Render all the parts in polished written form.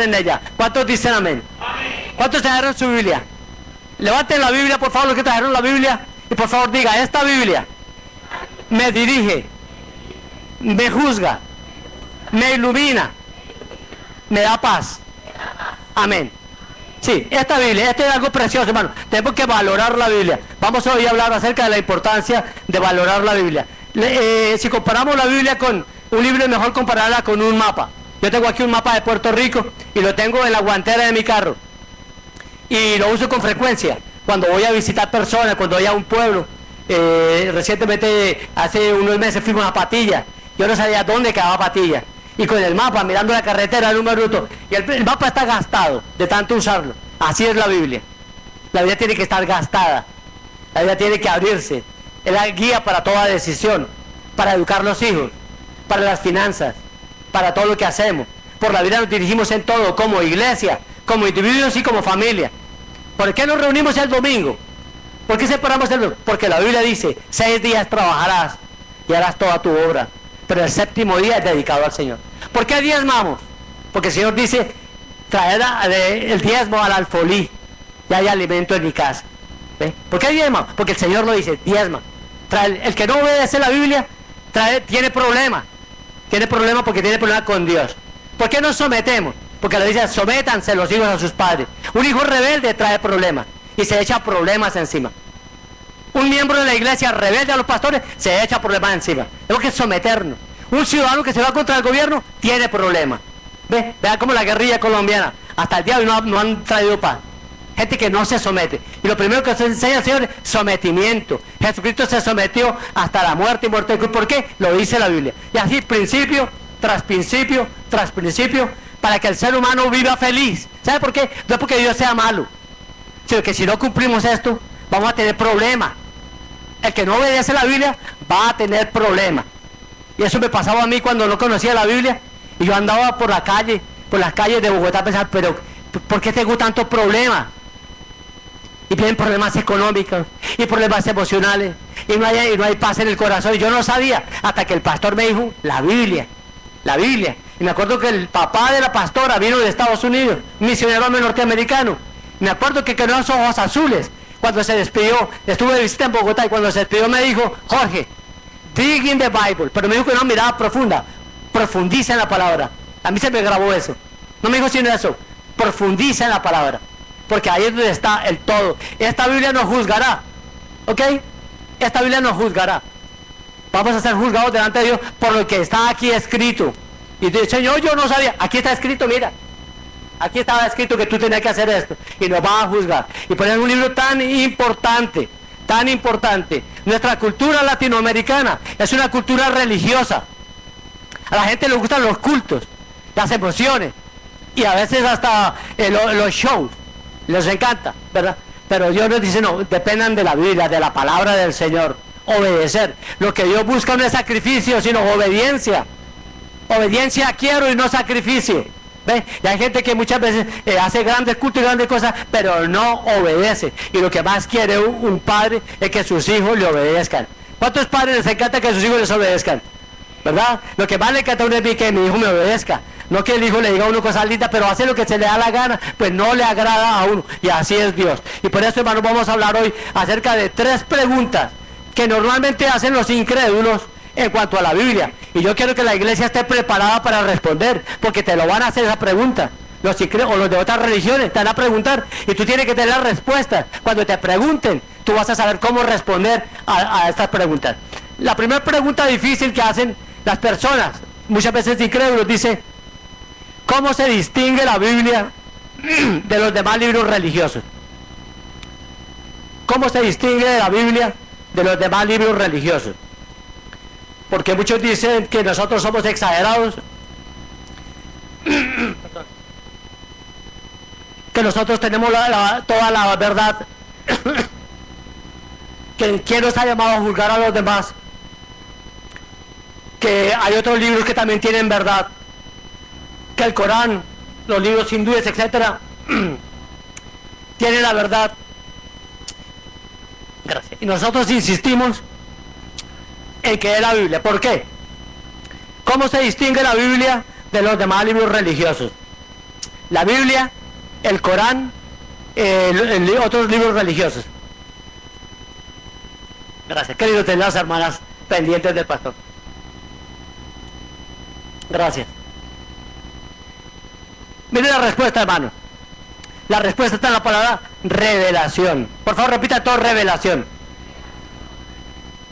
en ella. ¿Cuántos dicen amén? Amén. ¿Cuántos trajeron su Biblia? Levanten la Biblia, por favor, los que trajeron la Biblia. Y por favor diga, esta Biblia me dirige, me juzga, me ilumina, me da paz. Amén. Sí, esta Biblia, esto es algo precioso, hermano. Tenemos que valorar la Biblia. Vamos hoy a hablar acerca de la importancia de valorar la Biblia. Si comparamos la Biblia con un libro, es mejor compararla con un mapa. Yo tengo aquí un mapa de Puerto Rico y lo tengo en la guantera de mi carro. Y lo uso con frecuencia cuando voy a visitar personas, cuando voy a un pueblo. Recientemente, hace unos meses, fuimos a Patilla. Yo no sabía dónde quedaba Patilla. Y con el mapa, mirando la carretera en un minuto, y el mapa está gastado de tanto usarlo. Así es la Biblia. La Biblia tiene que estar gastada. La Biblia tiene que abrirse. Es la guía para toda decisión, para educar los hijos, para las finanzas, para todo lo que hacemos. Por la Biblia nos dirigimos en todo, como iglesia, como individuos y como familia. ¿Por qué nos reunimos el domingo? ¿Por qué separamos el domingo? Porque la Biblia dice, 6 días trabajarás y harás toda tu obra, pero el séptimo día es dedicado al Señor. ¿Por qué diezmamos? Porque el Señor dice, traer el diezmo al alfolí, y hay alimento en mi casa. ¿Ve? ¿Por qué diezma? Porque el Señor lo dice, diezma. El que no obedece la Biblia tiene problemas. Tiene problemas porque tiene problemas con Dios. ¿Por qué nos sometemos? Porque le dice, sométanse los hijos a sus padres. Un hijo rebelde trae problemas y se echa problemas encima. Un miembro de la iglesia rebelde a los pastores se echa problemas encima. Tenemos que someternos. Un ciudadano que se va contra el gobierno tiene problemas. Vean como la guerrilla colombiana. Hasta el día de hoy no han traído paz. Gente que no se somete. Y lo primero que se enseña el Señor es sometimiento. Jesucristo se sometió hasta la muerte y muerte de cruz. ¿Por qué? Lo dice la Biblia. Y así principio tras principio tras principio, para que el ser humano viva feliz. ¿Sabe por qué? No es porque Dios sea malo, sino que si no cumplimos esto, vamos a tener problemas. El que no obedece la Biblia va a tener problemas. Y eso me pasaba a mí cuando no conocía la Biblia. Y yo andaba por la calle, por las calles de Bogotá, pensando, pero ¿por qué tengo tantos problemas? Y tienen problemas económicos y problemas emocionales. Y no hay paz en el corazón. Y yo no sabía, hasta que el pastor me dijo, la Biblia. La Biblia. Y me acuerdo que el papá de la pastora vino de Estados Unidos, un misionero norteamericano. Y me acuerdo que quedó los ojos azules cuando se despidió. Estuve de visita en Bogotá y cuando se despidió me dijo, Jorge, dig in the Bible. Pero me dijo que una mirada profunda. Profundiza en la palabra. A mí se me grabó eso. No me dijo sino eso. Profundiza en la palabra. Porque ahí es donde está el todo. Esta Biblia nos juzgará. ¿Ok? Esta Biblia nos juzgará. Vamos a ser juzgados delante de Dios por lo que está aquí escrito. Y dice, Señor, yo no sabía. Aquí está escrito, mira. Aquí estaba escrito que tú tenías que hacer esto. Y nos va a juzgar. Y por eso es un libro tan importante. Tan importante. Nuestra cultura latinoamericana es una cultura religiosa. A la gente le gustan los cultos, las emociones. Y a veces hasta los shows. Les encanta, ¿verdad? Pero Dios nos dice, no, dependan de la Biblia, de la palabra del Señor. Obedecer. Lo que Dios busca no es sacrificio, sino obediencia. Obediencia quiero y no sacrificio. ¿Ve? Y hay gente que muchas veces hace grandes cultos y grandes cosas, pero no obedece. Y lo que más quiere un padre es que sus hijos le obedezcan. ¿Cuántos padres les encanta que sus hijos les obedezcan? ¿Verdad? Lo que más le encanta a uno es que mi hijo me obedezca. No que el hijo le diga a uno cosas lindas, pero hace lo que se le da la gana, pues no le agrada a uno. Y así es Dios. Y por eso, hermanos, vamos a hablar hoy acerca de 3 preguntas que normalmente hacen los incrédulos en cuanto a la Biblia. Y yo quiero que la iglesia esté preparada para responder, porque te lo van a hacer esa pregunta. Los incrédulos o los de otras religiones te van a preguntar y tú tienes que tener la respuesta. Cuando te pregunten, tú vas a saber cómo responder a estas preguntas. La primera pregunta difícil que hacen las personas, muchas veces incrédulos, dice, ¿cómo se distingue la Biblia de los demás libros religiosos? ¿Cómo se distingue la Biblia de los demás libros religiosos? Porque muchos dicen que nosotros somos exagerados, que nosotros tenemos toda la verdad, que ¿quién nos ha llamado a juzgar a los demás? Que hay otros libros que también tienen verdad, que el Corán, los libros hindúes, etcétera, tienen la verdad. Gracias. Y nosotros insistimos en que es la Biblia. ¿Por qué? ¿Cómo se distingue la Biblia de los demás libros religiosos? la Biblia, el Corán, otros libros religiosos. Gracias. Qué lindo tener las hermanas pendientes del pastor. Gracias. Mire la respuesta, hermano. La respuesta está en la palabra revelación. Por favor, repita todo: revelación.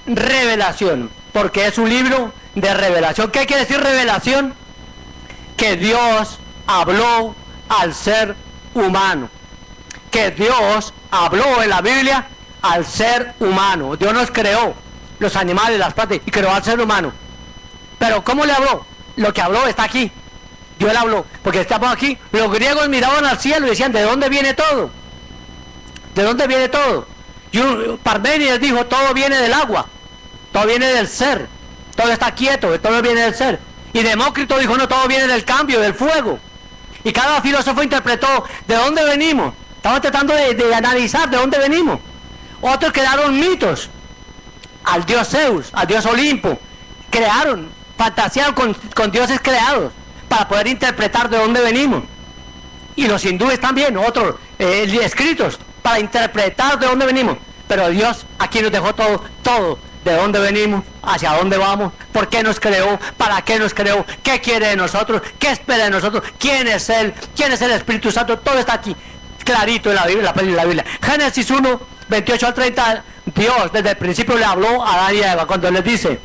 Revelación, porque es un libro de revelación. ¿Qué quiere decir revelación? Que Dios habló al ser humano. Que Dios habló en la Biblia al ser humano. Dios nos creó, los animales, las plantas, y creó al ser humano. Pero ¿cómo le habló? Lo que habló está aquí. Dios le habló, porque estamos aquí. Los griegos miraban al cielo y decían: ¿de dónde viene todo? ¿De dónde viene todo? Y Parménides dijo: todo viene del agua, todo viene del ser, todo está quieto, todo viene del ser. Y Demócrito dijo: no, todo viene del cambio, del fuego. Y cada filósofo interpretó de dónde venimos. Estamos tratando de analizar de dónde venimos. Otros crearon mitos al dios Zeus, al dios Olimpo. Crearon, fantasearon con dioses creados para poder interpretar de dónde venimos. Y los hindúes también, otros escritos para interpretar de dónde venimos. Pero Dios aquí nos dejó todo, de dónde venimos, hacia dónde vamos, por qué nos creó, para qué nos creó, qué quiere de nosotros, qué espera de nosotros, quién es Él, quién es el Espíritu Santo. Todo está aquí, clarito en la Biblia. Génesis 1, 28 al 30, Dios desde el principio le habló a Adán y a Eva cuando les dice,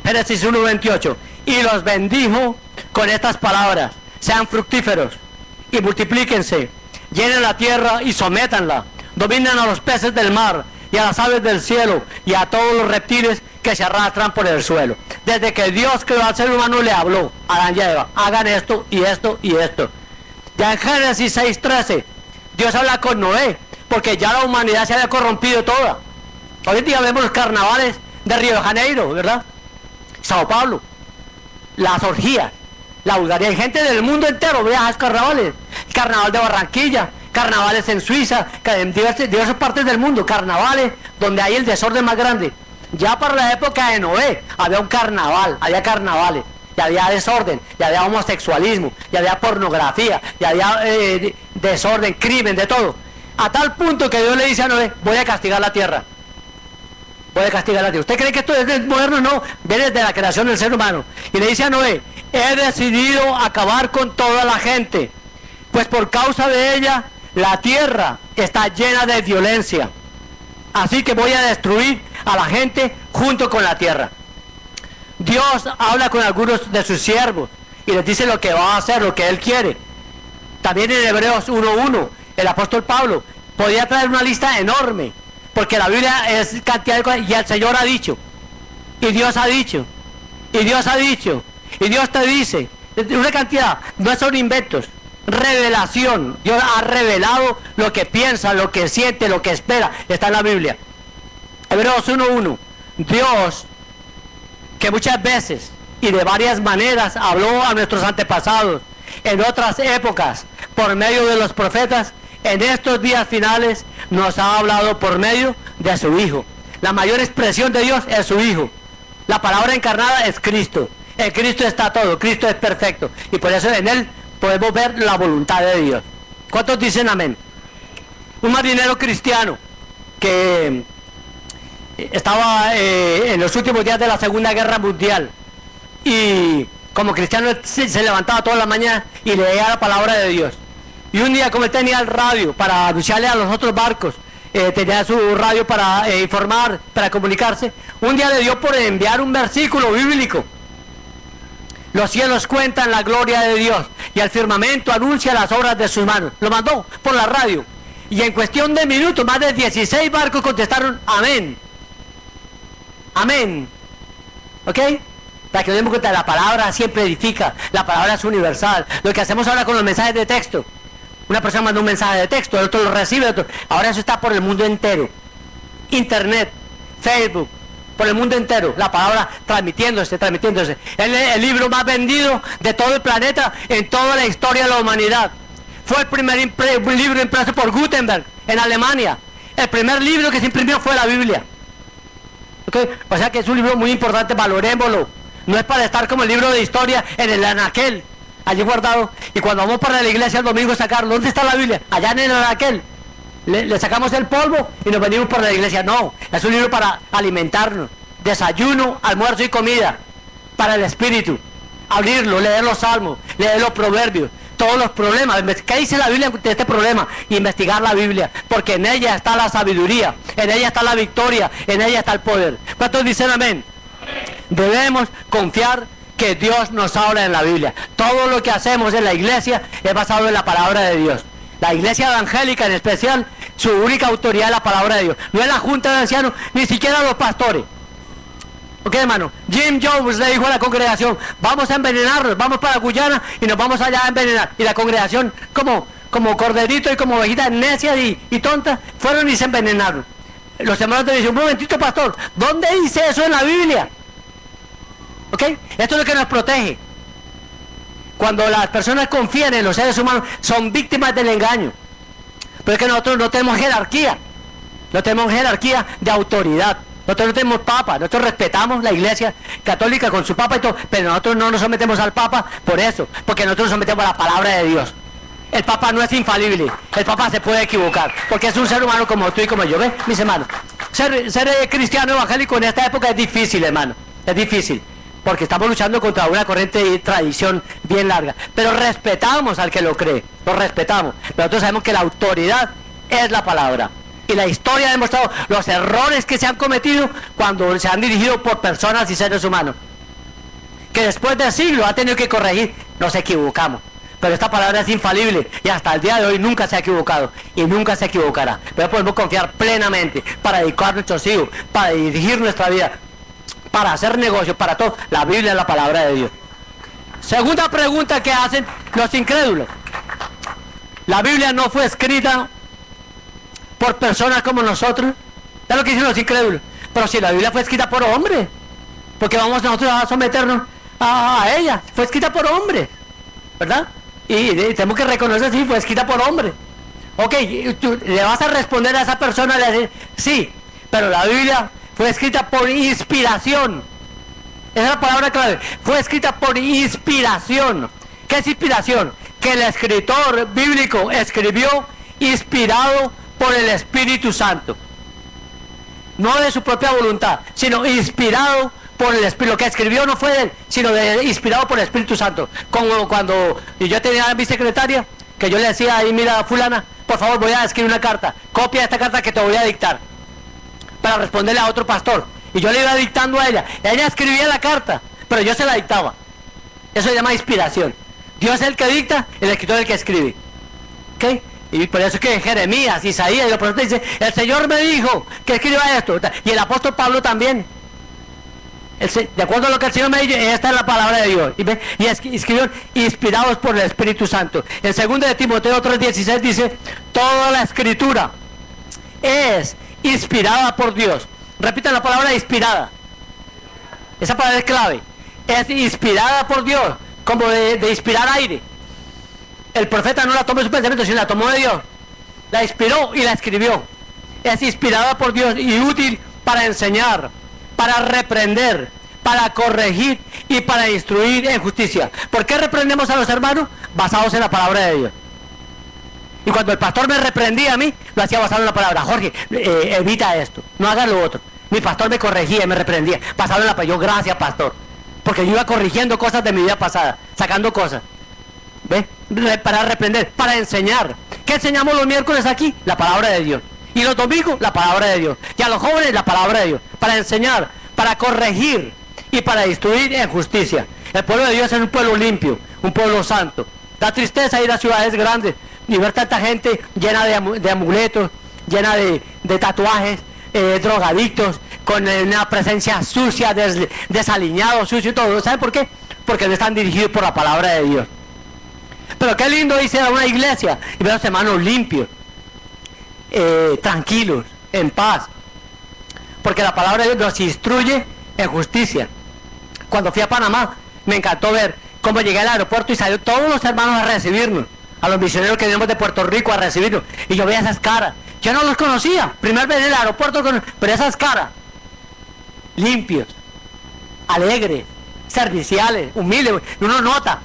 Génesis 1, 28, y los bendijo con estas palabras: sean fructíferos y multiplíquense, llenen la tierra y sométanla, dominen a los peces del mar y a las aves del cielo y a todos los reptiles que se arrastran por el suelo. Desde que Dios creó al ser humano le habló a Adán y a Eva: hagan esto y esto y esto. Ya en Génesis 6:13 Dios habla con Noé, porque ya la humanidad se había corrompido toda. Hoy en día vemos los carnavales de Río de Janeiro, ¿verdad? Sao Paulo, las orgías, la vulgaridad. Hay gente del mundo entero ve a carnavales. El carnaval de Barranquilla, carnavales en Suiza, en diversas partes del mundo, carnavales donde hay el desorden más grande. Ya para la época de Noé había un carnaval, había carnavales, ya había desorden, ya había homosexualismo, ya había pornografía, ya había desorden, crimen, de todo. A tal punto que Dios le dice a Noé: voy a castigar la tierra. Voy a castigar la tierra. ¿Usted cree que esto es moderno? No, viene desde la creación del ser humano. Y le dice a Noé: he decidido acabar con toda la gente, pues por causa de ella la tierra está llena de violencia. Así que voy a destruir a la gente junto con la tierra. Dios habla con algunos de sus siervos y les dice lo que va a hacer, lo que Él quiere. También en Hebreos 1:1, el apóstol Pablo podía traer una lista enorme, porque la Biblia es cantidad de cosas, y el Señor ha dicho, y Dios ha dicho, y Dios ha dicho, y Dios te dice, una cantidad, no son inventos, revelación. Dios ha revelado lo que piensa, lo que siente, lo que espera, está en la Biblia. Hebreos 1:1, Dios, que muchas veces y de varias maneras habló a nuestros antepasados en otras épocas por medio de los profetas, en estos días finales nos ha hablado por medio de su Hijo. La mayor expresión de Dios es su Hijo. La palabra encarnada es Cristo. En Cristo está todo, Cristo es perfecto, y por eso en Él podemos ver la voluntad de Dios. ¿Cuántos dicen amén? Un marinero cristiano que estaba en los últimos días de la Segunda Guerra Mundial, y como cristiano se levantaba toda la mañana y leía la palabra de Dios. Y un día, como él tenía el radio para anunciarle a los otros barcos, tenía su radio para informar, para comunicarse, un día le dio por enviar un versículo bíblico. Los cielos cuentan la gloria de Dios y el firmamento anuncia las obras de sus manos. Lo mandó por la radio y en cuestión de minutos más de 16 barcos contestaron amén. Amén. ¿Ok? Para que nos demos cuenta, la palabra siempre edifica, la palabra es universal. Lo que hacemos ahora con los mensajes de texto, una persona manda un mensaje de texto, el otro lo recibe, el otro. Ahora eso está por el mundo entero. Internet, Facebook, por el mundo entero, la palabra transmitiéndose. El libro más vendido de todo el planeta en toda la historia de la humanidad. Fue el primer libro impreso por Gutenberg en Alemania. El primer libro que se imprimió fue la Biblia. ¿Okay? O sea que es un libro muy importante, valorémoslo. No es para estar como el libro de historia en el anaquel, allí guardado, y cuando vamos para la iglesia el domingo a sacarlo, ¿dónde está la Biblia? Allá en el aquel. Le sacamos el polvo y nos venimos para la iglesia. No, es un libro para alimentarnos, desayuno, almuerzo y comida, para el espíritu. Abrirlo, leer los salmos, leer los proverbios, todos los problemas. ¿Qué dice la Biblia de este problema? Investigar la Biblia, porque en ella está la sabiduría, en ella está la victoria, en ella está el poder. ¿Cuántos dicen amén? Debemos confiar que Dios nos habla en la Biblia. Todo lo que hacemos en la iglesia es basado en la palabra de Dios. La iglesia evangélica en especial, su única autoridad es la palabra de Dios. No es la junta de ancianos, ni siquiera los pastores. Ok, hermano, Jim Jones le dijo a la congregación, vamos a envenenarnos, vamos para Guyana y nos vamos allá a envenenar. Y la congregación, como corderito y como ovejitas necias y tontas, fueron y se envenenaron. Los hermanos te dicen, un momentito, pastor, ¿dónde dice eso en la Biblia? Ok, esto es lo que nos protege. Cuando las personas confían en los seres humanos, son víctimas del engaño. Pero es que nosotros no tenemos jerarquía, no tenemos jerarquía de autoridad. Nosotros no tenemos papa, nosotros respetamos la iglesia católica con su papa y todo, pero nosotros no nos sometemos al papa por eso, porque nosotros nos sometemos a la palabra de Dios. El papa no es infalible, el papa se puede equivocar, porque es un ser humano como tú y como yo, ¿ves, mis hermanos? Ser cristiano evangélico en esta época es difícil, hermano, es difícil, porque estamos luchando contra una corriente de tradición bien larga, pero respetamos al que lo cree, lo respetamos, pero nosotros sabemos que la autoridad es la palabra. Y la historia ha demostrado los errores que se han cometido cuando se han dirigido por personas y seres humanos, que después de siglos ha tenido que corregir. Nos equivocamos, pero esta palabra es infalible y hasta el día de hoy nunca se ha equivocado y nunca se equivocará. Pero podemos confiar plenamente para educar a nuestros hijos, para dirigir nuestra vida, para hacer negocios, para todo. La Biblia es la palabra de Dios. Segunda pregunta que hacen los incrédulos: la Biblia no fue escrita por personas como nosotros. Es lo que dicen los incrédulos. Pero si la Biblia fue escrita por hombres, porque vamos nosotros a someternos a ella. Fue escrita por hombres, ¿verdad? Y tenemos que reconocer, sí, fue escrita por hombres. Ok, tú le vas a responder a esa persona, le decir, sí, pero la Biblia fue escrita por inspiración. Esa es la palabra clave. Fue escrita por inspiración. ¿Qué es inspiración? Que el escritor bíblico escribió inspirado por el Espíritu Santo, no de su propia voluntad, sino inspirado por el Espíritu. Lo que escribió no fue de él, sino inspirado por el Espíritu Santo. Como cuando yo tenía a mi secretaria, que yo le decía ahí, mira, fulana, por favor, voy a escribir una carta, copia esta carta que te voy a dictar, para responderle a otro pastor. Y yo le iba dictando a ella escribía la carta, pero yo se la dictaba. Eso se llama inspiración. Dios es el que dicta, el escritor es el que escribe. ¿Ok? Y por eso es que Jeremías, Isaías y los profetas dicen, el Señor me dijo que escriba esto. Y el apóstol Pablo también. De acuerdo a lo que el Señor me dijo, esta es la palabra de Dios. Y escribieron inspirados por el Espíritu Santo. En 2 de Timoteo 3:16 dice, toda la escritura es inspirada por Dios. Repita la palabra inspirada. Esa palabra es clave. Es inspirada por Dios, como de inspirar aire. El profeta no la tomó de su pensamiento, sino la tomó de Dios. La inspiró y la escribió. Es inspirada por Dios y útil para enseñar, para reprender, para corregir y para instruir en justicia. ¿Por qué reprendemos a los hermanos? Basados en la palabra de Dios. Y cuando el pastor me reprendía a mí, lo hacía basado en la palabra. Jorge, evita esto, no hagas lo otro. Mi pastor me corregía y me reprendía, basado en la palabra. Yo, gracias, pastor, porque yo iba corrigiendo cosas de mi vida pasada, sacando cosas. ¿Ve? Para reprender, para enseñar. ¿Qué enseñamos los miércoles aquí? La palabra de Dios. Y los domingos, la palabra de Dios. Y a los jóvenes, la palabra de Dios. Para enseñar, para corregir y para instruir en justicia. El pueblo de Dios es un pueblo limpio, un pueblo santo. Da tristeza ir a ciudades grandes y ver tanta gente llena de amuletos, llena de tatuajes, drogadictos, con una presencia sucia, desaliñado, sucio y todo. ¿Saben por qué? Porque no están dirigidos por la palabra de Dios. Pero qué lindo irse a una iglesia y ver a los hermanos limpios, tranquilos, en paz, porque la palabra de Dios nos instruye en justicia. Cuando fui a Panamá, me encantó ver cómo llegué al aeropuerto y salió todos los hermanos a recibirnos, a los misioneros que venimos de Puerto Rico a recibirnos, y yo veía esas caras. Yo no los conocía, primera vez en el aeropuerto, pero esas caras, limpios, alegres, serviciales, humildes, uno nota.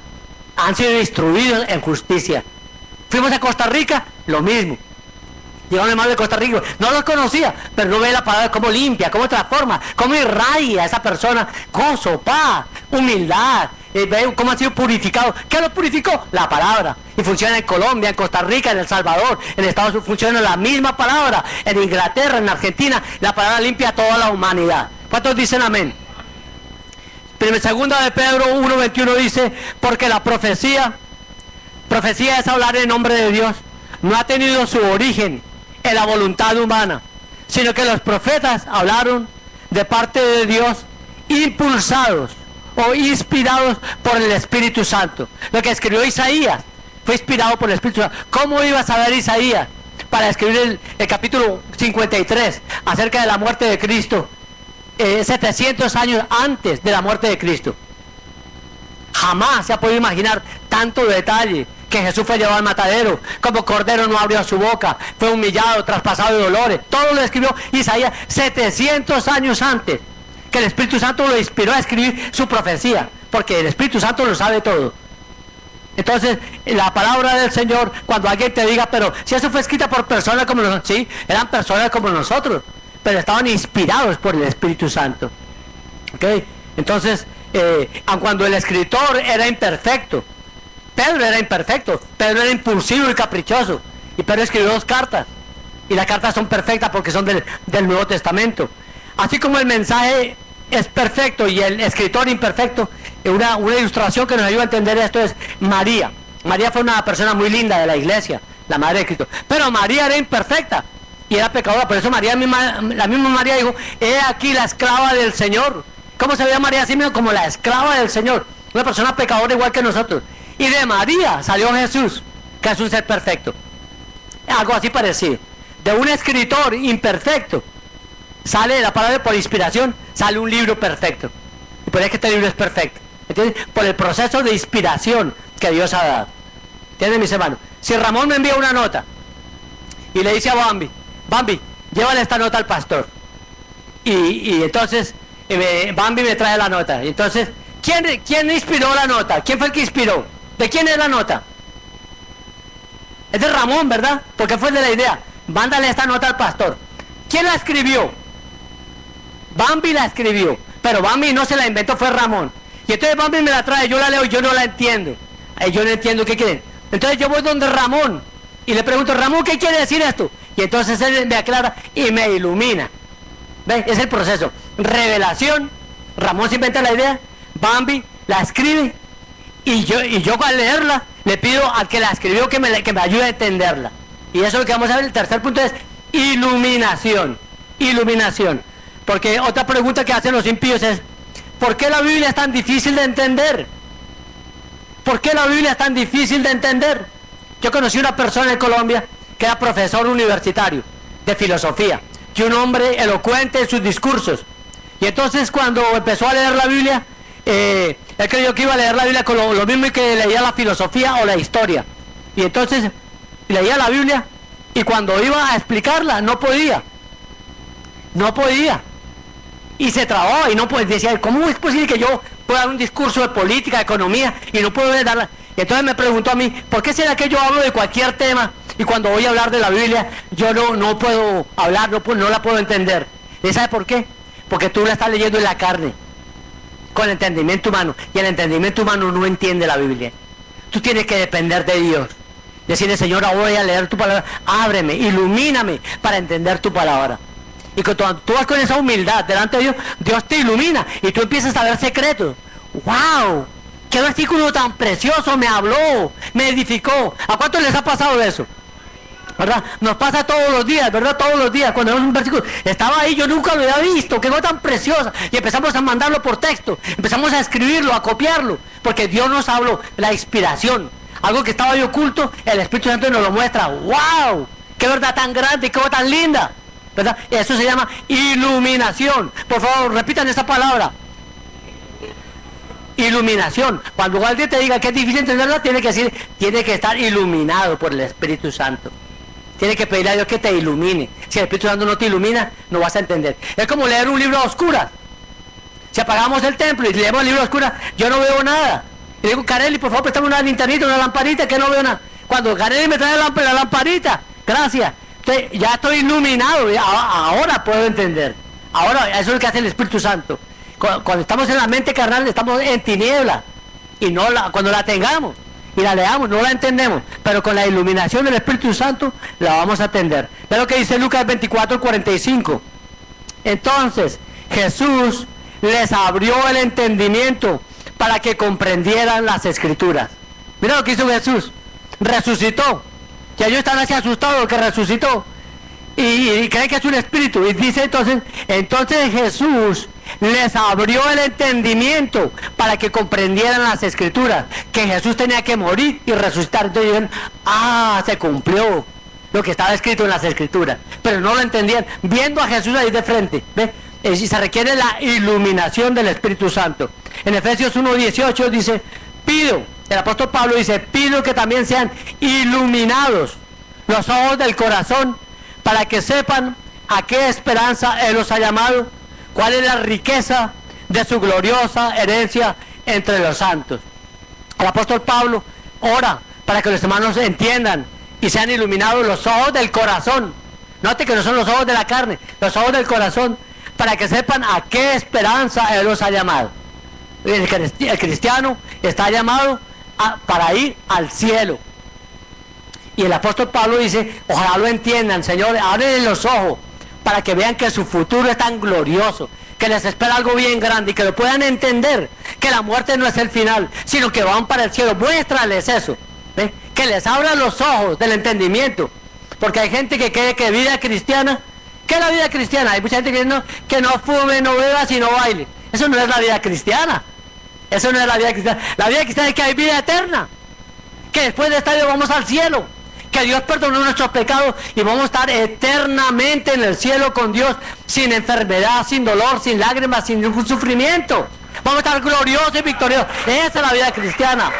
han sido instruidos en justicia. Fuimos a Costa Rica, lo mismo. Llegó un hermano de Costa Rica, no los conocía, pero no ve la palabra cómo limpia, cómo transforma, cómo irradia a esa persona, gozo, paz, humildad, ve cómo ha sido purificado. ¿Qué lo purificó? La palabra. Y funciona en Colombia, en Costa Rica, en El Salvador, en Estados Unidos funciona la misma palabra, en Inglaterra, en Argentina, la palabra limpia a toda la humanidad. ¿Cuántos dicen amén? Segunda de Pedro 1:21 dice, porque la profecía es hablar en nombre de Dios, no ha tenido su origen en la voluntad humana, sino que los profetas hablaron de parte de Dios, impulsados o inspirados por el Espíritu Santo. Lo que escribió Isaías fue inspirado por el Espíritu Santo. ¿Cómo iba a saber Isaías para escribir el capítulo 53 acerca de la muerte de Cristo, 700 años antes de la muerte de Cristo? Jamás se ha podido imaginar tanto detalle, que Jesús fue llevado al matadero, como cordero no abrió su boca, fue humillado, traspasado de dolores. Todo lo escribió Isaías 700 años antes, que el Espíritu Santo lo inspiró a escribir su profecía, porque el Espíritu Santo lo sabe todo. Entonces, la palabra del Señor, cuando alguien te diga, pero si eso fue escrita por personas como nosotros, sí, eran personas como nosotros, pero estaban inspirados por el Espíritu Santo. ¿Ok? Entonces, aun cuando el escritor era imperfecto, Pedro era imperfecto, Pedro era impulsivo y caprichoso, y Pedro escribió 2 cartas, y las cartas son perfectas porque son del Nuevo Testamento. Así como el mensaje es perfecto y el escritor imperfecto, una ilustración que nos ayuda a entender esto es María. María fue una persona muy linda de la iglesia, la madre de Cristo, pero María era imperfecta y era pecadora. Por eso María la misma María dijo, he aquí la esclava del Señor. ¿Cómo se veía María así mismo? Como la esclava del Señor, una persona pecadora igual que nosotros. Y de María salió Jesús, que es un ser perfecto. Algo así parecido. De un escritor imperfecto sale la palabra por inspiración, sale un libro perfecto. Y por eso que este libro es perfecto. ¿Entiendes? Por el proceso de inspiración que Dios ha dado. ¿Entienden, mis hermanos? Si Ramón me envía una nota y le dice a Bambi, Bambi, llévale esta nota al pastor. Y entonces Bambi me trae la nota. Y entonces, ¿quién inspiró la nota? ¿Quién fue el que inspiró? ¿De quién es la nota? Es de Ramón, ¿verdad? Porque fue de la idea. Mándale esta nota al pastor. ¿Quién la escribió? Bambi la escribió. Pero Bambi no se la inventó, fue Ramón. Y entonces Bambi me la trae, yo la leo y yo no la entiendo. Yo no entiendo qué quieren. Entonces yo voy donde Ramón y le pregunto, Ramón, ¿qué quiere decir esto? Y entonces él me aclara y me ilumina. ¿Ves? Es el proceso. Revelación. Ramón se inventa la idea. Bambi la escribe. Y yo al leerla, le pido al que la escribió que me ayude a entenderla. Y eso es lo que vamos a ver. El tercer punto es iluminación. Iluminación. Porque otra pregunta que hacen los impíos es, ¿por qué la Biblia es tan difícil de entender? ¿Por qué la Biblia es tan difícil de entender? Yo conocí una persona en Colombia que era profesor universitario de filosofía, y un hombre elocuente en sus discursos. Y entonces cuando empezó a leer la Biblia, él creyó que iba a leer la Biblia con lo mismo que leía la filosofía o la historia. Y entonces leía la Biblia y cuando iba a explicarla no podía. Y se trababa y no podía. Decía, ¿cómo es posible que yo pueda dar un discurso de política, de economía y no puedo darla? Y entonces me preguntó a mí, ¿por qué será que yo hablo de cualquier tema y cuando voy a hablar de la Biblia yo no puedo hablar, no la puedo entender? ¿Y sabe por qué? Porque tú la estás leyendo en la carne, con el entendimiento humano, y el entendimiento humano no entiende la Biblia. Tú tienes que depender de Dios. Decirle, Señor, ahora voy a leer tu palabra, ábreme, ilumíname para entender tu palabra. Y cuando tú vas con esa humildad delante de Dios, Dios te ilumina y tú empiezas a ver secretos. ¡Wow! ¡Qué versículo tan precioso me habló! Me edificó. ¿A cuántos les ha pasado eso? ¿Verdad? Nos pasa todos los días, ¿verdad? Todos los días, cuando vemos un versículo, estaba ahí, yo nunca lo había visto, qué cosa tan preciosa, y empezamos a mandarlo por texto, empezamos a escribirlo, a copiarlo, porque Dios nos habló, la inspiración, algo que estaba ahí oculto, el Espíritu Santo nos lo muestra. ¡Wow! ¡Qué verdad tan grande, qué cosa tan linda! ¿Verdad? Eso se llama iluminación. Por favor, repitan esa palabra. Iluminación. Cuando alguien te diga que es difícil entenderla, tiene que decir, tiene que estar iluminado por el Espíritu Santo. Tienes que pedirle a Dios que te ilumine. Si el Espíritu Santo no te ilumina, no vas a entender. Es como leer un libro a oscuras. Si apagamos el templo y leemos el libro a oscuras, yo no veo nada. Y le digo, Carelli, por favor, préstame una linternita, una lamparita, que no veo nada. Cuando Carelli me trae la lamparita, gracias. Entonces, ya estoy iluminado, ahora puedo entender. Ahora, eso es lo que hace el Espíritu Santo. Cuando estamos en la mente carnal, estamos en tiniebla. Y no cuando la tengamos y la leamos, no la entendemos. Pero con la iluminación del Espíritu Santo, la vamos a entender. Ve lo que dice Lucas 24:45. Entonces, Jesús les abrió el entendimiento para que comprendieran las Escrituras. Mira lo que hizo Jesús. Resucitó. Ya ellos están así asustados que resucitó. Y creen que es un espíritu. Y dice entonces Jesús les abrió el entendimiento para que comprendieran las Escrituras, que Jesús tenía que morir y resucitar. Entonces dijeron, se cumplió lo que estaba escrito en las Escrituras. Pero no lo entendían, viendo a Jesús ahí de frente. ¿Ve? Y se requiere la iluminación del Espíritu Santo. En Efesios 1:18 dice, el apóstol Pablo dice, pido que también sean iluminados los ojos del corazón, para que sepan a qué esperanza Él los ha llamado, cuál es la riqueza de su gloriosa herencia entre los santos. El apóstol Pablo ora para que los hermanos entiendan y sean iluminados los ojos del corazón. Note que no son los ojos de la carne, los ojos del corazón, para que sepan a qué esperanza Él los ha llamado. El cristiano está llamado para ir al cielo. Y el apóstol Pablo dice, ojalá lo entiendan, Señor, ábrenle los ojos para que vean que su futuro es tan glorioso, que les espera algo bien grande y que lo puedan entender, que la muerte no es el final, sino que van para el cielo. Muéstrales eso, ¿ve? Que les abran los ojos del entendimiento, porque hay gente que cree que vida cristiana, ¿qué es la vida cristiana? Hay mucha gente que no fume, no beba, sino baile. Eso no es la vida cristiana. Eso no es la vida cristiana. La vida cristiana es que hay vida eterna, que después de esta vida vamos al cielo, que Dios perdonó nuestros pecados y vamos a estar eternamente en el cielo con Dios, sin enfermedad, sin dolor, sin lágrimas, sin ningún sufrimiento. Vamos a estar gloriosos y victoriosos. Esa es la vida cristiana.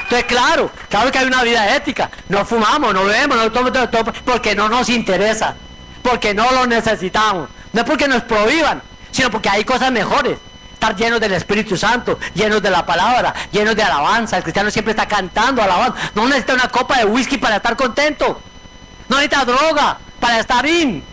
Entonces, claro que hay una vida ética. No fumamos, no bebemos, no tomamos, porque no nos interesa, porque no lo necesitamos. No es porque nos prohíban, sino porque hay cosas mejores. Estar llenos del Espíritu Santo, llenos de la palabra, llenos de alabanza. El cristiano siempre está cantando, alabando. No necesita una copa de whisky para estar contento. No necesita droga para estar in.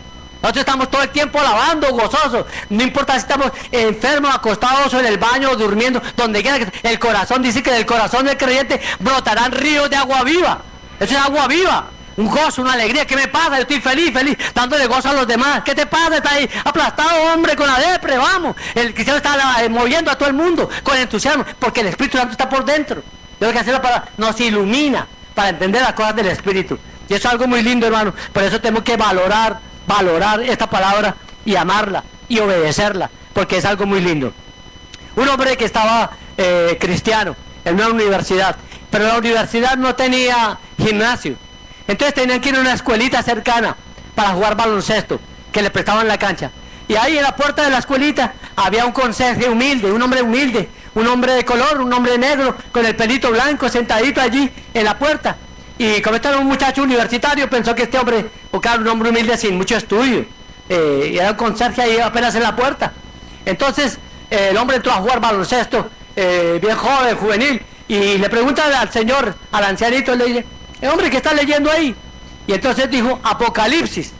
Nosotros estamos todo el tiempo alabando, gozosos. No importa si estamos enfermos, acostados o en el baño, durmiendo, donde quiera que el corazón dice que del corazón del creyente brotarán ríos de agua viva. Eso es agua viva. Un gozo, una alegría. ¿Qué me pasa? Yo estoy feliz, dándole gozo a los demás. ¿Qué te pasa? Está ahí aplastado, hombre, con la depre, vamos. El cristiano está moviendo a todo el mundo con entusiasmo, porque el Espíritu Santo está por dentro. Yo lo que hacer nos ilumina para entender las cosas del Espíritu. Y eso es algo muy lindo, hermano. Por eso tenemos que valorar esta palabra y amarla y obedecerla, porque es algo muy lindo. Un hombre que estaba cristiano en una universidad, pero la universidad no tenía gimnasio. Entonces tenían que ir a una escuelita cercana para jugar baloncesto, que le prestaban la cancha. Y ahí en la puerta de la escuelita había un conserje humilde, un hombre de color, un hombre negro, con el pelito blanco, sentadito allí en la puerta. Y como este era un muchacho universitario, pensó que este hombre, porque era un hombre humilde sin mucho estudio, y era un conserje ahí apenas en la puerta. Entonces el hombre entró a jugar baloncesto, bien joven, juvenil, y le pregunta al señor, al ancianito, le dice, el hombre que está leyendo ahí. Y entonces dijo Apocalipsis.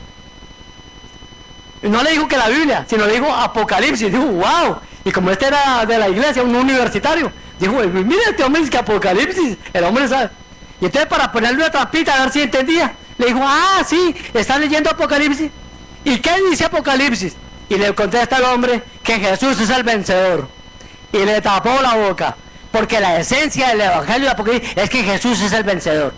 No le dijo que la Biblia, sino le dijo Apocalipsis. Dijo, wow. Y como este era de la iglesia, un universitario, dijo, mira, este hombre dice que Apocalipsis. El hombre sabe. Y entonces, para ponerle una trampita a ver si entendía, le dijo, sí, está leyendo Apocalipsis. ¿Y qué dice Apocalipsis? Y le contesta al hombre que Jesús es el vencedor. Y le tapó la boca, porque la esencia del evangelio de Apocalipsis es que Jesús es el vencedor.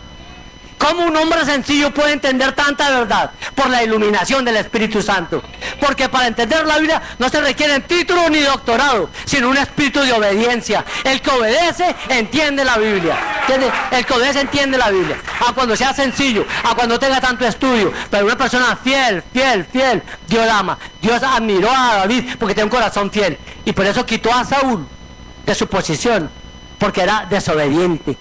¿Cómo un hombre sencillo puede entender tanta verdad? Por la iluminación del Espíritu Santo. Porque para entender la Biblia no se requiere título ni doctorado, sino un espíritu de obediencia. El que obedece entiende la Biblia. ¿Entiende? El que obedece entiende la Biblia. A cuando sea sencillo, a cuando tenga tanto estudio. Pero una persona fiel, Dios ama. Dios admiró a David porque tenía un corazón fiel. Y por eso quitó a Saúl de su posición. Porque era desobediente.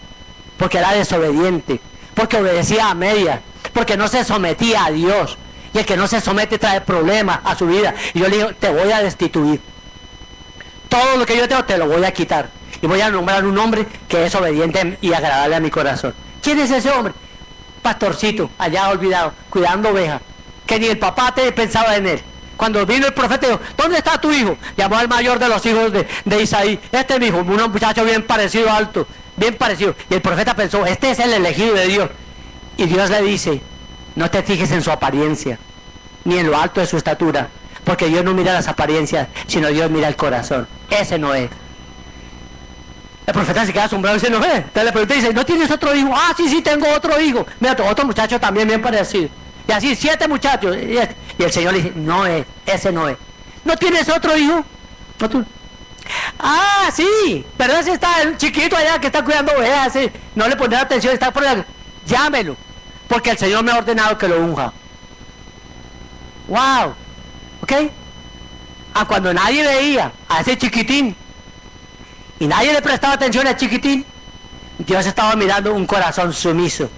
Porque obedecía a medias, porque no se sometía a Dios. Y el que no se somete trae problemas a su vida. Y yo le digo, te voy a destituir. Todo lo que yo tengo te lo voy a quitar. y voy a nombrar un hombre que es obediente y agradable a mi corazón. ¿Quién es ese hombre? Pastorcito, allá olvidado, cuidando ovejas, que ni el papá pensaba en él. Cuando vino el profeta dijo, ¿dónde está tu hijo? Llamó al mayor de los hijos de Isaí. Este es mi hijo, un muchacho bien parecido, alto, bien parecido. Y el profeta pensó, este es el elegido de Dios. Y Dios le dice, no te fijes en su apariencia, ni en lo alto de su estatura, porque Dios no mira las apariencias, sino Dios mira el corazón. Ese no es. El profeta se queda asombrado y dice, no es. Entonces le pregunta y dice, ¿no tienes otro hijo? Ah, sí, tengo otro hijo. Mira, otro muchacho también bien parecido. Y así 7 muchachos. Y el Señor le dice, no es, ese no es. ¿No tienes otro hijo? ¿No tú? Ah, sí, pero ese está el chiquito allá que está cuidando ovejas, sí. No le pondré atención, está por allá. Llámelo, porque el Señor me ha ordenado que lo unja. Wow, ¿ok? Cuando nadie veía a ese chiquitín y nadie le prestaba atención al chiquitín, Dios estaba mirando un corazón sumiso,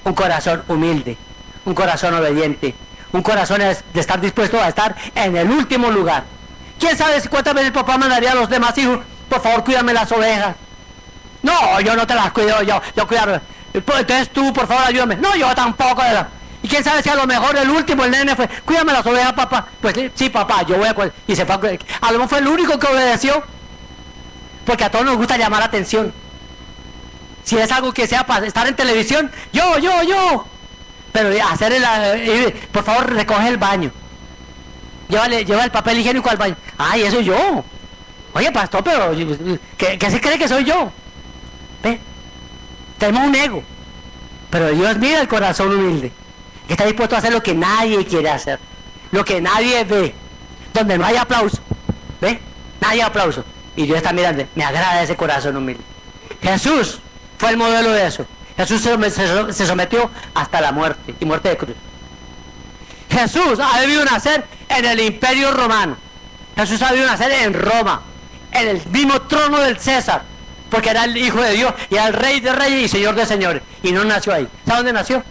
un corazón humilde, un corazón obediente, un corazón de estar dispuesto a estar en el último lugar. ¿Quién sabe si cuántas veces el papá mandaría a los demás hijos, por favor cuídame las ovejas? No, yo no te las cuido, yo cuidarlas. Entonces tú, por favor, ayúdame. No, yo tampoco. Y quién sabe si a lo mejor el último, el nene fue, cuídame las ovejas, papá. Pues sí, papá, yo voy a cuidar. Y se fue a lo mejor fue el único que obedeció. Porque a todos nos gusta llamar la atención. Si es algo que sea para estar en televisión, yo. Pero hacer por favor, recoge el baño. Lleva el papel higiénico al baño. Ay, eso yo. Oye, pastor, pero ¿qué se cree que soy yo? ¿Ve? Tenemos un ego. Pero Dios mira el corazón humilde, que está dispuesto a hacer lo que nadie quiere hacer, lo que nadie ve, donde no hay aplauso. ¿Ve? Nadie aplauso. Y Dios está mirando, me agrada ese corazón humilde. Jesús fue el modelo de eso. Jesús se sometió hasta la muerte, y muerte de cruz. Jesús ha debido nacer en el Imperio Romano. Jesús ha debido nacer en Roma, en el mismo trono del César, porque era el Hijo de Dios, y era el Rey de Reyes y Señor de Señores, y no nació ahí. ¿Sabe dónde nació?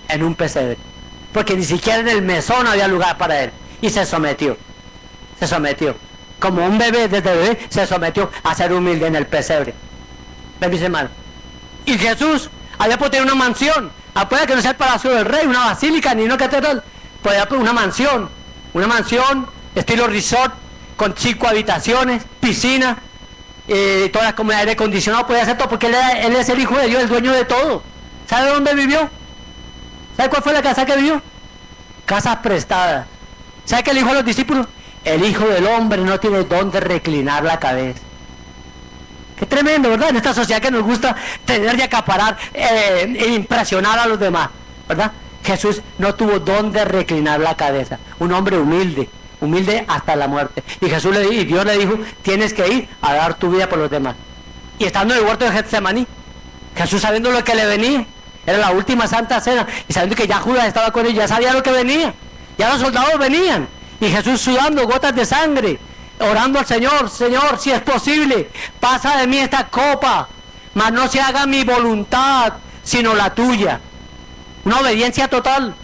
En un pesebre, porque ni siquiera en el mesón había lugar para él, y se sometió, como un bebé, desde bebé, se sometió a ser humilde en el pesebre. ¿Ven, mis hermanos? Y Jesús había podido tener una mansión, puede que no sea el palacio del rey, una basílica, ni una catedral, podía tener una mansión estilo resort, con 5 habitaciones, piscina, todas las comunidades de aire acondicionado, podía hacer todo, porque él es el Hijo de Dios, el dueño de todo. ¿Sabe dónde vivió? ¿Sabe cuál fue la casa que vivió? Casas prestadas. ¿Sabe qué le dijo a los discípulos? El Hijo del Hombre no tiene dónde reclinar la cabeza. Qué tremendo, ¿verdad? En esta sociedad que nos gusta tener y acaparar e impresionar a los demás, ¿verdad? Jesús no tuvo dónde reclinar la cabeza. Un hombre humilde hasta la muerte. Y Dios le dijo, tienes que ir a dar tu vida por los demás. Y estando en el huerto de Getsemaní, Jesús, sabiendo lo que le venía, era la última santa cena, y sabiendo que ya Judas estaba con él, ya sabía lo que venía, ya los soldados venían, y Jesús sudando gotas de sangre, orando al Señor, Señor, si es posible, pasa de mí esta copa, mas no se haga mi voluntad, sino la tuya. Una obediencia total.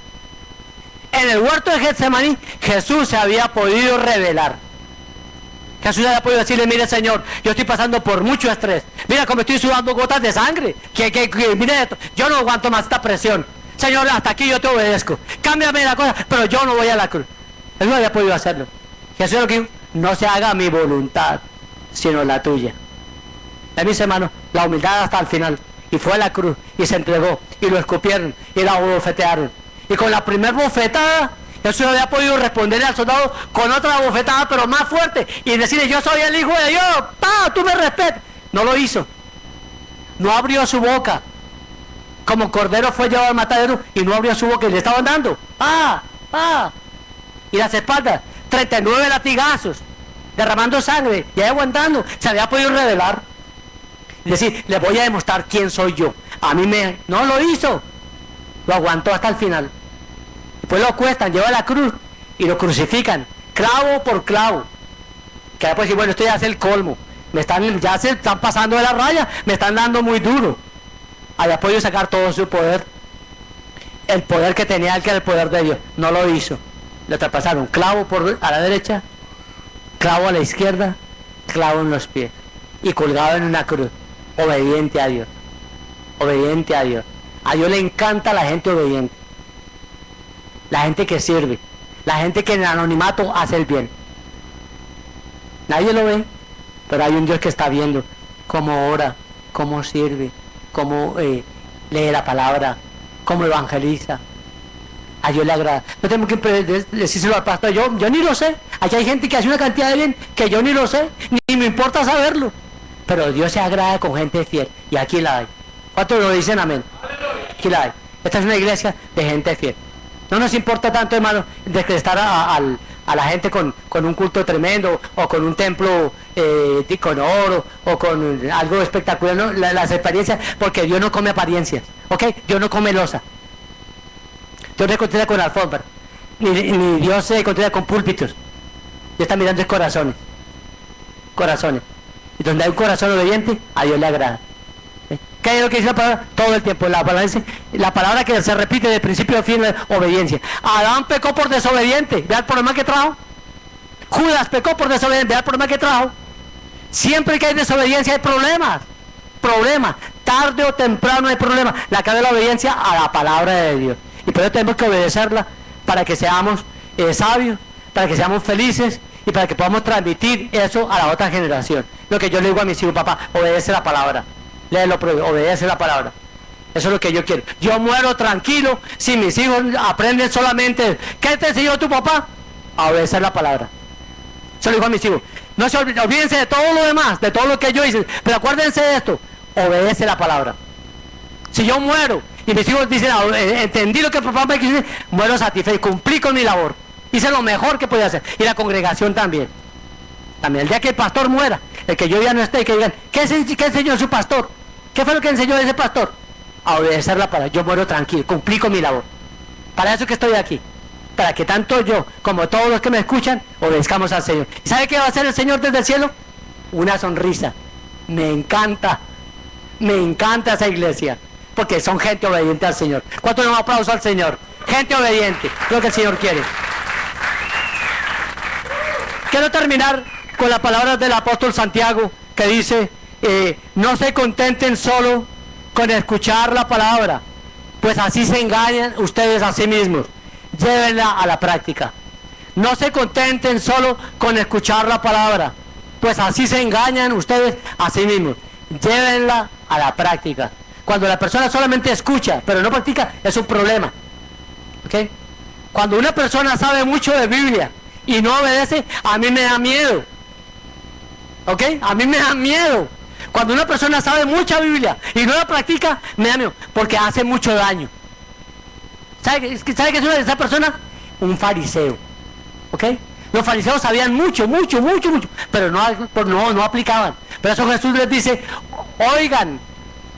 En el huerto de Getsemaní, Jesús se había podido revelar. Jesús había podido decirle, mire, Señor, yo estoy pasando por mucho estrés. Mira cómo estoy sudando gotas de sangre. Mire esto, yo no aguanto más esta presión. Señor, hasta aquí yo te obedezco. Cámbiame la cosa, pero yo no voy a la cruz. Él no había podido hacerlo. Jesús lo que dijo, no se haga mi voluntad, sino la tuya. Mis hermanos, la humildad hasta el final. Y fue a la cruz, y se entregó, y lo escupieron, y la bofetearon. Y con la primera bofetada, Jesús había podido responderle al soldado con otra bofetada, pero más fuerte, y decirle, yo soy el Hijo de Dios, tú me respetas. No lo hizo. No abrió su boca. Como cordero fue llevado al matadero, y no abrió su boca, y le estaban dando. Y las espaldas, 39 latigazos, derramando sangre, y ahí aguantando. Se había podido revelar. Y decir, le voy a demostrar quién soy yo. No lo hizo. Lo aguantó hasta el final. Después lo acuestan, lleva a la cruz y lo crucifican, clavo por clavo. Que después decir, bueno, esto ya es el colmo. Ya se están pasando de la raya, me están dando muy duro. Había podido sacar todo su poder. El poder que tenía él, que era el poder de Dios. No lo hizo. Le traspasaron clavo a la derecha, clavo a la izquierda, clavo en los pies. y colgado en una cruz, obediente a Dios, obediente a Dios. A Dios le encanta la gente obediente, la gente que sirve, la gente que en el anonimato hace el bien. Nadie lo ve, pero hay un Dios que está viendo cómo ora, cómo sirve, cómo lee la palabra, cómo evangeliza. A Dios le agrada. No tenemos que decírselo al pastor, yo ni lo sé. Aquí hay gente que hace una cantidad de bien que yo ni lo sé, ni me importa saberlo. Pero Dios se agrada con gente fiel, y aquí la hay. ¿Cuántos lo dicen amén? Aquí la hay. Esta es una iglesia de gente fiel. No nos importa tanto, hermano, descrestar a la gente con un culto tremendo, o con un templo con oro, o con algo espectacular, ¿no? Las experiencias, porque Dios no come apariencias, ¿ok? Dios no come losa. Dios no se contenta con alfombra, ni Dios se contenta con púlpitos. Dios está mirando es corazones, corazones. Y donde hay un corazón obediente, a Dios le agrada. ¿Qué es lo que dice la palabra? Todo el tiempo. La palabra que se repite de principio a fin es obediencia. Adán pecó por desobediente. Vea el problema que trajo. Judas pecó por desobediente. Vea el problema que trajo. Siempre que hay desobediencia hay problemas. Problemas. Tarde o temprano hay problemas. La clave de la obediencia a la palabra de Dios. Y por eso tenemos que obedecerla para que seamos sabios, para que seamos felices y para que podamos transmitir eso a la otra generación. Lo que yo le digo a mis hijos: papá, obedece la palabra. Léelo, obedece la palabra. Eso es lo que yo quiero. Yo muero tranquilo si mis hijos aprenden solamente. ¿Qué te enseñó tu papá? A obedecer la palabra. Eso lo digo a mis hijos. No se olvídense de todo lo demás, de todo lo que yo hice, pero acuérdense de esto: obedece la palabra. Si yo muero y mis hijos dicen, entendí lo que papá me quiso decir, muero satisfecho, cumplí con mi labor, hice lo mejor que podía hacer. Y la congregación también. También el día que el pastor muera, el que yo ya no esté, que digan, ¿qué enseñó su pastor? ¿Qué fue lo que enseñó ese pastor? A obedecer la palabra. Yo muero tranquilo, cumplí con mi labor. Para eso que estoy aquí, para que tanto yo como todos los que me escuchan obedezcamos al Señor. ¿Y sabe qué va a hacer el Señor desde el cielo? Una sonrisa. Me encanta esa iglesia, porque son gente obediente al Señor. ¿Cuánto le damos aplauso al Señor? Gente obediente, lo que el Señor quiere. Quiero terminar con las palabras del apóstol Santiago, que dice, no se contenten solo con escuchar la palabra, pues así se engañan ustedes a sí mismos. Llévenla a la práctica. No se contenten solo con escuchar la palabra, pues así se engañan ustedes a sí mismos. Llévenla a la práctica. Cuando la persona solamente escucha pero no practica, es un problema, ¿ok? Cuando una persona sabe mucho de Biblia y no obedece, a mí me da miedo, ¿ok? A mí me da miedo. Cuando una persona sabe mucha Biblia y no la practica, me da miedo, porque hace mucho daño. ¿Sabe qué es una de esas personas? Un fariseo, ¿ok? Los fariseos sabían mucho, pero no aplicaban. Por eso Jesús les dice, oigan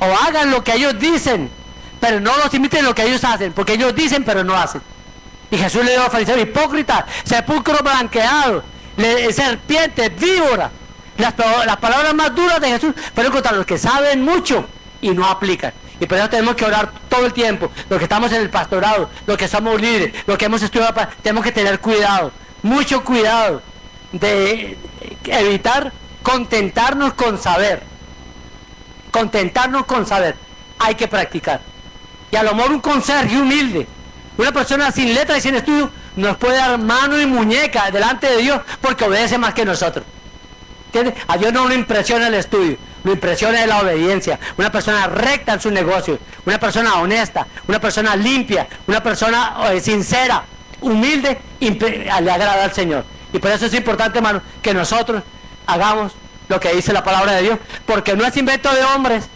o hagan lo que ellos dicen, pero no los imiten lo que ellos hacen, porque ellos dicen pero no hacen. Y Jesús le dijo a los fariseos: hipócritas, sepulcro blanqueado, serpientes, víbora. Las palabras más duras de Jesús fueron contra los que saben mucho y no aplican. Y por eso tenemos que orar todo el tiempo. Los que estamos en el pastorado, los que somos líderes, los que hemos estudiado, tenemos que tener cuidado, mucho cuidado, de evitar contentarnos con saber. Contentarnos con saber. Hay que practicar. Y a lo mejor un conserje humilde, una persona sin letra y sin estudio, nos puede dar mano y muñeca delante de Dios, porque obedece más que nosotros. ¿Entiendes? A Dios no le impresiona el estudio, lo impresiona la obediencia. Una persona recta en su negocio, una persona honesta, una persona limpia, una persona sincera, humilde, le agrada al Señor. Y por eso es importante, hermano, que nosotros hagamos lo que dice la palabra de Dios, porque no es invento de hombres,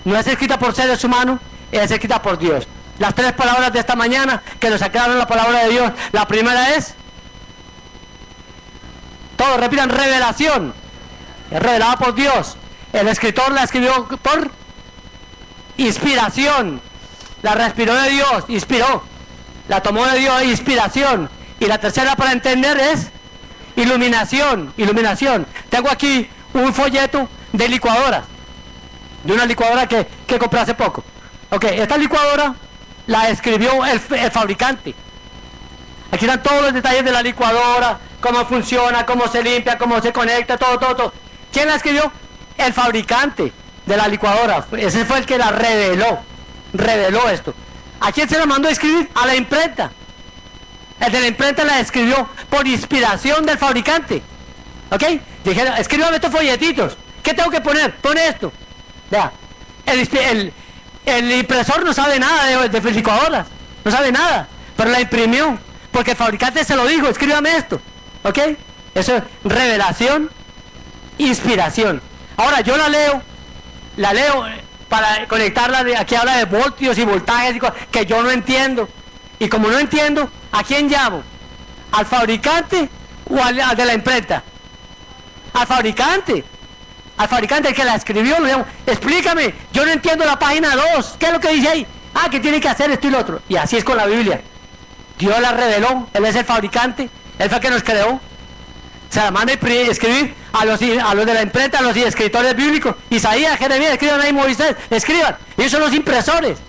no es escrita por seres humanos, es escrita por Dios. Las tres palabras de esta mañana que nos aclaran la palabra de Dios: la primera es, todos repitan, revelación. Es revelada por Dios. El escritor la escribió por inspiración. La respiró de Dios, inspiró. La tomó de Dios, inspiración. Y la tercera, para entender, es iluminación. Iluminación. Tengo aquí un folleto de licuadoras, de una licuadora que compré hace poco. Ok, esta licuadora la escribió el fabricante. Aquí están todos los detalles de la licuadora, cómo funciona, cómo se limpia, cómo se conecta, todo. ¿Quién la escribió? el fabricante de la licuadora, ese fue el que la reveló esto. ¿A quién se la mandó a escribir? A la imprenta. El de la imprenta la escribió por inspiración del fabricante. ¿Ok? Dijeron, escríbame estos folletitos. ¿Qué tengo que poner? Pone esto. Vea, el impresor no sabe nada de licuadoras, no sabe nada, pero la imprimió, porque el fabricante se lo dijo, escríbame esto. ¿Ok? Eso es revelación, inspiración. Ahora yo la leo para conectarla, aquí habla de voltios y voltajes y cosas que yo no entiendo. Y como no entiendo, ¿a quién llamo? ¿Al fabricante o al de la imprenta? Al fabricante, el que la escribió, lo llamo. Explícame, yo no entiendo la página 2, ¿qué es lo que dice ahí? Ah, que tiene que hacer esto y lo otro. Y así es con la Biblia. Dios la reveló, Él es el fabricante, Él fue el que nos creó. Se la manda a escribir a los de la imprenta, a los escritores bíblicos. Isaías, Jeremías, escriban ahí, Moisés, escriban. Ellos son los impresores.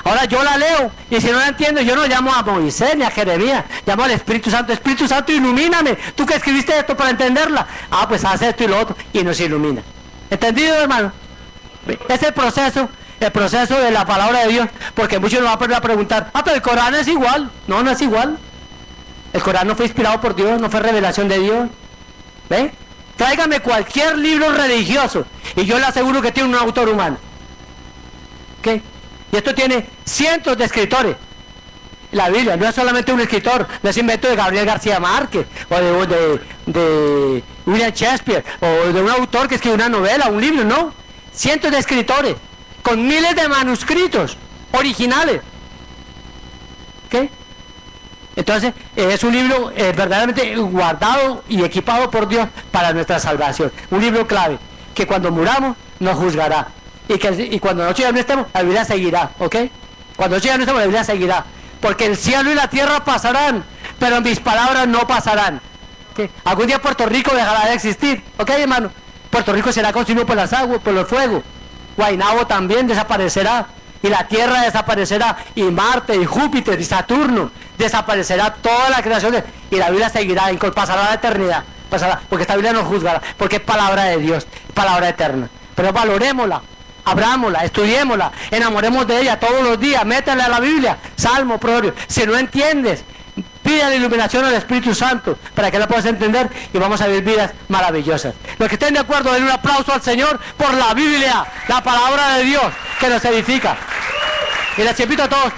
Ahora yo la leo, y si no la entiendo, yo no llamo a Moisés ni a Jeremías, llamo al Espíritu Santo. Espíritu Santo, ilumíname, tú que escribiste esto para entenderla. Ah, pues haz esto y lo otro, y nos ilumina. ¿Entendido, hermano? Es el proceso de la palabra de Dios, porque muchos nos van a preguntar, ah, pero el Corán es igual. No, no es igual. El Corán no fue inspirado por Dios, no fue revelación de Dios. ¿Ve? Tráigame cualquier libro religioso, y yo le aseguro que tiene un autor humano. ¿Qué? Y esto tiene cientos de escritores. La Biblia no es solamente un escritor, no es invento de Gabriel García Márquez o de William Shakespeare o de un autor que escribió una novela, un libro, no. Cientos de escritores con miles de manuscritos originales. ¿Qué? Entonces es un libro verdaderamente guardado y equipado por Dios para nuestra salvación. Un libro clave que cuando muramos nos juzgará. Y cuando nosotros ya no estemos, la Biblia seguirá, ¿ok? Cuando nosotros ya no estemos, la Biblia seguirá. Porque el cielo y la tierra pasarán, pero mis palabras no pasarán. ¿Okay? Algún día Puerto Rico dejará de existir, ¿ok, hermano? Puerto Rico será consumido por las aguas, por los fuegos. Guaynabo también desaparecerá. Y la tierra desaparecerá. Y Marte, y Júpiter, y Saturno. Desaparecerá toda la creación. Y la Biblia seguirá, pasará la eternidad. Pasará, porque esta Biblia nos juzgará. Porque es palabra de Dios, palabra eterna. Pero valorémosla. Abrámosla, estudiémosla, enamoremos de ella todos los días, métale a la Biblia, Salmo, Proverbio. Si no entiendes, pide la iluminación al Espíritu Santo para que la puedas entender y vamos a vivir vidas maravillosas. Los que estén de acuerdo, den un aplauso al Señor por la Biblia, la palabra de Dios que nos edifica. Y les invito a todos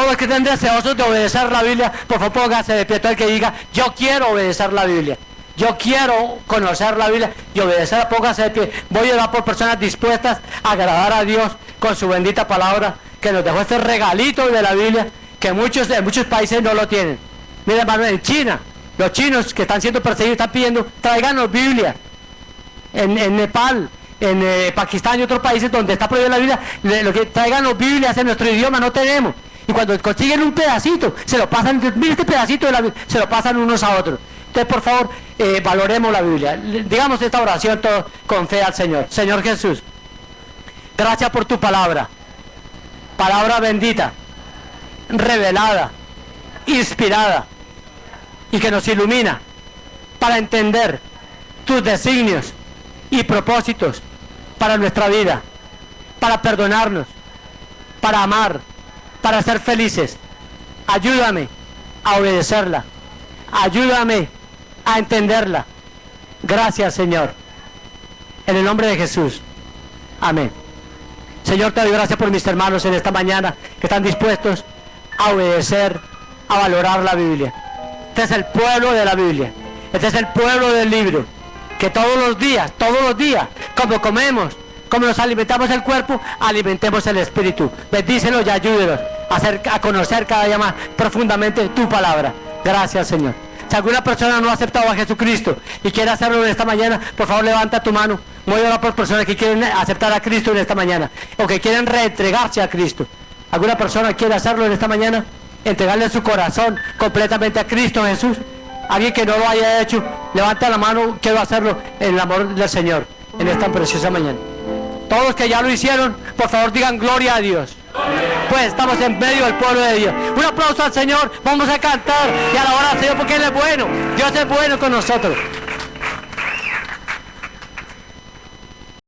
los que estén deseosos de obedecer la Biblia, por favor póngase de pie todo el que diga, yo quiero obedecer la Biblia. Yo quiero conocer la Biblia y obedecerla, póngase de pie. Voy a orar por personas dispuestas a agradar a Dios con su bendita palabra, que nos dejó este regalito de la Biblia, que en muchos países no lo tienen. Mira, hermano, en China, los chinos que están siendo perseguidos están pidiendo, tráiganos Biblia. En Nepal, en Pakistán y otros países donde está prohibida la Biblia, lo que tráiganos Biblias en nuestro idioma, no tenemos. Y cuando consiguen un pedacito, se lo pasan, mira este pedacito de la Biblia, se lo pasan unos a otros. Entonces, por favor, valoremos la Biblia. Digamos esta oración todo con fe al Señor. Señor Jesús, gracias por tu palabra. Palabra bendita, revelada, inspirada y que nos ilumina para entender tus designios y propósitos para nuestra vida, para perdonarnos, para amar, para ser felices. Ayúdame a obedecerla. Ayúdame a entenderla. Gracias, Señor. En el nombre de Jesús. Amén. Señor, te doy gracias por mis hermanos en esta mañana que están dispuestos a obedecer, a valorar la Biblia. Este es el pueblo de la Biblia. Este es el pueblo del libro. Que todos los días, como comemos, como nos alimentamos el cuerpo, alimentemos el espíritu. Bendícelos y ayúdenos a conocer cada día más profundamente tu palabra. Gracias, Señor. Si alguna persona no ha aceptado a Jesucristo y quiere hacerlo en esta mañana, por favor levanta tu mano. Voy a orar por personas que quieren aceptar a Cristo en esta mañana o que quieren reentregarse a Cristo. ¿Alguna persona quiere hacerlo en esta mañana? Entregarle su corazón completamente a Cristo Jesús. Alguien que no lo haya hecho, levanta la mano, quiero hacerlo en el amor del Señor en esta preciosa mañana. Todos los que ya lo hicieron, por favor digan gloria a Dios. Pues estamos en medio del pueblo de Dios. Un aplauso al Señor, vamos a cantar y a la hora del Señor porque Él es bueno. Dios es bueno con nosotros.